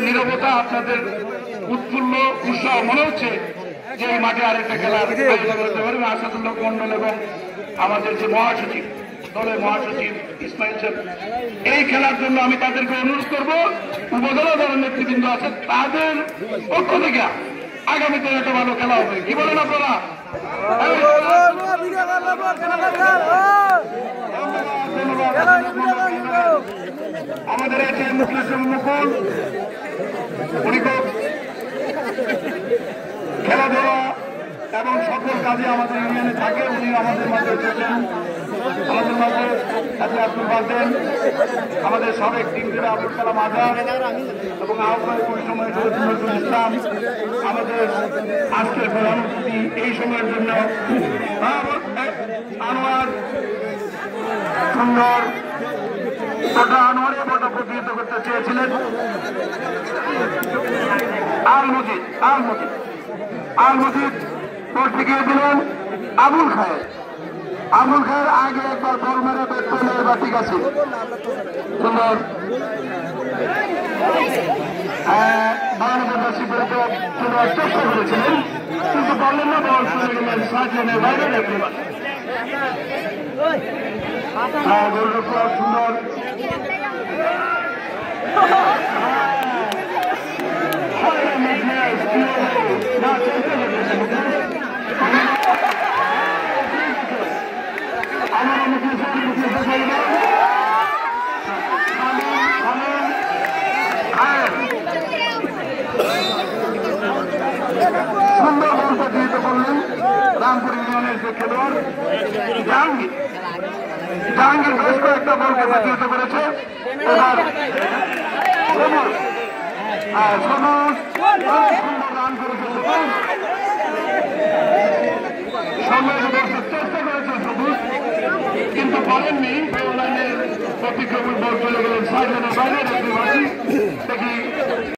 নীরবতা, আপনাদের উৎফুল্ল উৎসাহ মনে হচ্ছে যে এই মাঠে আরেকটা খেলা করতে পারবে। আসাদুল্লাহ মন্ডল এবং আমাদের যে মহাসচিব, দলের মহাসচিব ইসমাইল সাহেব, এই খেলার জন্য আমি তাদেরকে অনুরোধ করবো, উপজেলা দলের নেতৃবৃন্দ আছে তাদের পক্ষ থেকে আগামীতে একটা ভালো খেলা হবে। কি বলেন আপনারা? আমাদের আছে মুকুল, উনি খুব খেলাধুলা এবং সকল কাজে আমাদের ইউনিয়নে থাকে। উনি আমাদের মাঝে এসেছেন, আমাদের মাঝে আছে আব্দুল বাদেন, আমাদের সাবেক টিম লিডার আব্দুল কালাম আজাদ এবং আহ্বায়ক ওই সময় নজরুল ইসলাম, আমাদের আজকের প্রধান অতিথি এই সময়ের জন্য আনোয়ার সুন্দর আনোয়ারে ভোটা প্রতিহিত করতে চেয়েছিলেন। আল মজিদ করতে গিয়ে দিলেন আবুল খায়ের। আবুল খায়ের আগে একবার বল মেরে ব্যাট করলে এবার ঠিক আছে, সুন্দর বাংলাদেশ চেষ্টা করেছিলেন কিন্তু বললেন না, বল চলে গেলেন সাজনের বাইরে রেখে। সুন্দর সুন্দর বল প্রতিহিত করলেন রামপুর ইউনিয়নের যে খেলোয়াড় জাহাঙ্গীর বেশ কয়েকটা বলকে প্রতিহিত করেছে। এবার সবুজ সুন্দর রান করেছে, চেষ্টা করেছে সবুজ কিন্তু পারেননি। লাইনের প্রতিক্রমণ বল চলে গেলেন সাইডের বাইরে। দেখি